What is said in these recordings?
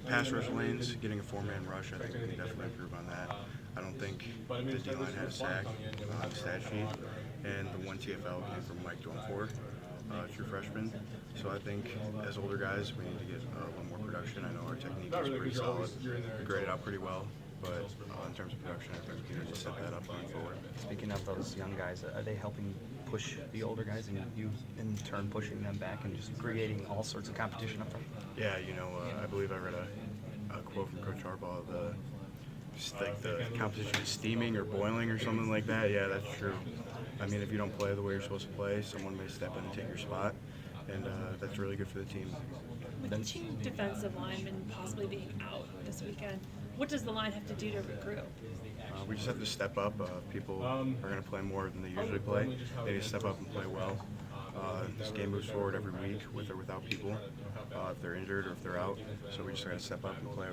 pass rush lanes, getting a four-man rush, I think we can definitely improve on that. I don't think the D-line had a sack on the stat sheet, and the one TFL came from Mike Dwumfor, true freshman. So I think as older guys, we need to get a little more production. I know our technique is pretty solid. We graded out pretty well, but in terms of production, I think we need to set that up going forward. Speaking of those young guys, are they helping push the older guys, and you in turn pushing them back and just creating all sorts of competition up front? Yeah, I believe I read a quote from Coach Harbaugh, the competition is steaming or boiling or something like that. Yeah, that's true. I mean, if you don't play the way you're supposed to play, someone may step in and take your spot, and that's really good for the team. With two defensive linemen possibly being out this weekend, what does the line have to do to regroup? We just have to step up. People are going to play more than they usually play. They need to step up and play well. This game moves forward every week with or without people, if they're injured or if they're out. So we just got to step up and play how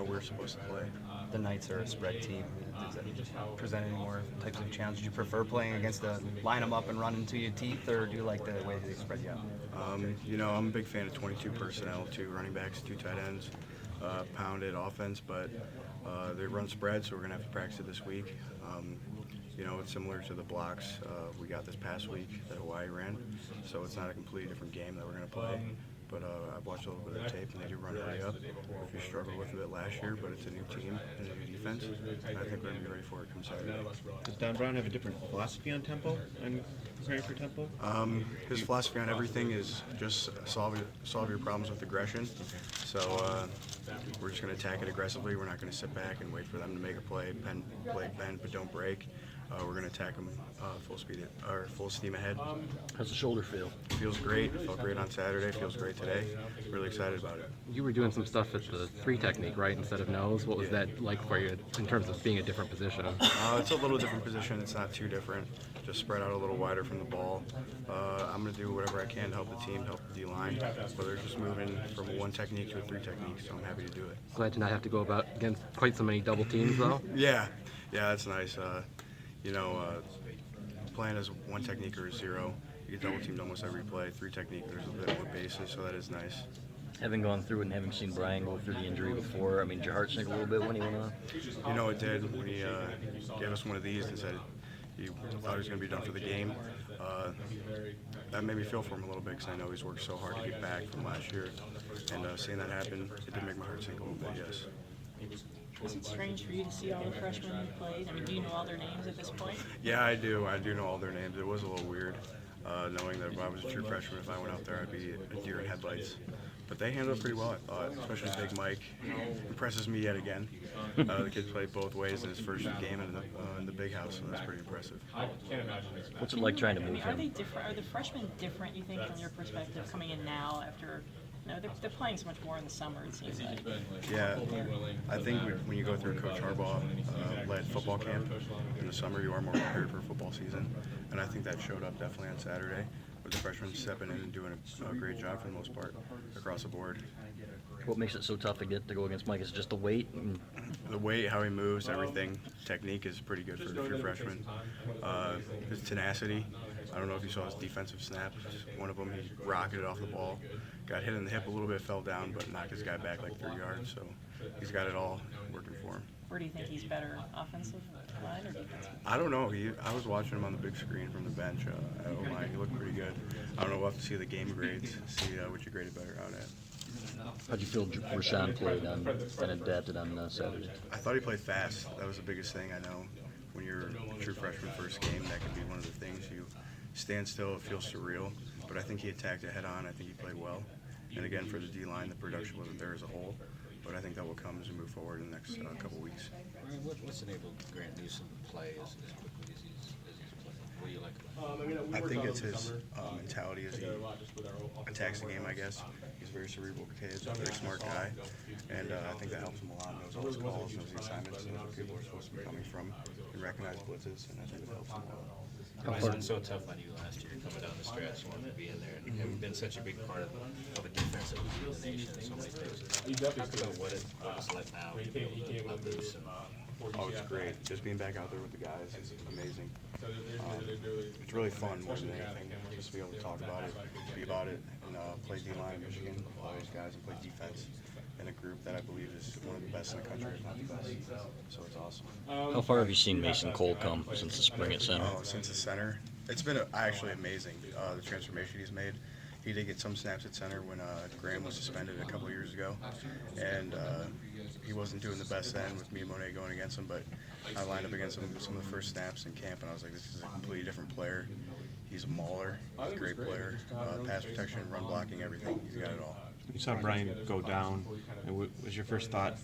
we're supposed to play. The Knights are a spread team. Does that present any more types of challenges? Do you prefer playing against the line them up and run into your teeth, or do you like the way they spread you out? I'm a big fan of 22 personnel, 2 running backs, 2 tight ends, pounded offense, but they run spread, so we're going to have to practice it this week. It's similar to the blocks we got this past week that Hawaii ran, so it's not a completely different game that we're going to play. But I've watched a little bit of the tape, and they do run hurry up, which we struggled with a bit last year, but it's a new team and a new defense, and I think we're going to be ready for it come Saturday. Does Don Brown have a different philosophy on tempo and preparing for tempo? His philosophy on everything is just solve your problems with aggression. So we're just going to attack it aggressively. We're not going to sit back and wait for them to make a play, bend but don't break. We're going to attack them full steam ahead. How's the shoulder feel? Feels great. It felt great on Saturday. Feels great today. Really excited about it. You were doing some stuff at the 3 technique, right, instead of nose. What was that like for you in terms of being a different position? It's a little different position. It's not too different. Just spread out a little wider from the ball. I'm going to do whatever I can to help the team, help the D-line. But they're just moving from a 1 technique to a 3 technique, so I'm happy to do it. Glad to not have to go about against quite so many double teams, though. Yeah, that's nice. Playing as 1 technique or a 0, you get double teamed almost every play. 3 technique, there's a bit more bases, so that is nice. Having gone through it and having seen Brian go through the injury before, did your heart sink a little bit when he went on? It did. When he gave us one of these and said he thought he was going to be done for the game, that made me feel for him a little bit, because I know he's worked so hard to get back from last year. And seeing that happen, it did make my heart sink a little bit, yes. Was it strange for you to see all the freshmen who played? Do you know all their names at this point? Yeah, I do. I do know all their names. It was a little weird knowing that if I was a true freshman, if I went out there, I'd be a deer in headlights. But they handled it pretty well, I thought, especially Big Mike. Impresses me yet again. The kid played both ways in his first game in the big house, so that's pretty impressive. What's it like trying to move Are him? they different? Are the freshmen different, you think, from your perspective, coming in now after... they're playing so much more in the summer, it seems like. Yeah, I think when you go through Coach Harbaugh led football camp in the summer, you are more prepared for football season, and I think that showed up definitely on Saturday, with the freshmen stepping in and doing a great job for the most part across the board. What makes it so tough to go against Mike? Is it just the weight? The weight, how he moves, everything. Technique is pretty good for a freshman. His tenacity. I don't know if you saw his defensive snap. One of them, he rocketed off the ball, got hit in the hip a little bit, fell down, but knocked his guy back like 3 yards. So he's got it all working for him. Where do you think he's better, offensive line or defensive? I don't know. I was watching him on the big screen from the bench at O-line. He looked pretty good. I don't know. We'll have to see the game grades, see what you graded better out at. How'd you feel Rashawn played and adapted on Saturday? I thought he played fast. That was the biggest thing. I know when you're a true freshman first game, that could be one of the things. You stand still, it feels surreal. But I think he attacked it head on. I think he played well. And again, for the D-line, the production wasn't there as a whole. But I think that will come as we move forward in the next couple weeks. Ryan, what's enabled Grant Newsom to play as quickly as he's playing? What do you like about him? I think it's his mentality as he attacks the game, I guess. He's a very cerebral kid, a very smart guy, and I think that helps him a lot. Knows all his calls, knows the assignments, knows where people are supposed to be coming from, and recognize blitzes, and I think it helps him a lot. It's been so tough on you last year, coming down the stretch, wanting to be in there, and you've been such a big part of a defense that would lead the nation in so many places. Talk about what it's like now, let loose. Oh, it's great. Just being back out there with the guys is amazing. It's really fun more than anything, just to be able to talk about it, be about it, and play D-line in Michigan, all those guys, and play defense in a group. that I believe is one of the best in the country, if not the best. So it's awesome. How far have you seen Mason Cole come since the spring at center? Oh, since the center, it's been actually amazing, the transformation he's made. He did get some snaps at center when Graham was suspended a couple of years ago, and he wasn't doing the best then with me and Monet going against him, but I lined up against him some of the first snaps in camp, and I was like, this is a completely different player. He's a mauler, he's a great player, pass protection, run blocking, everything. He's got it all. You saw Brian go down. And was your first thought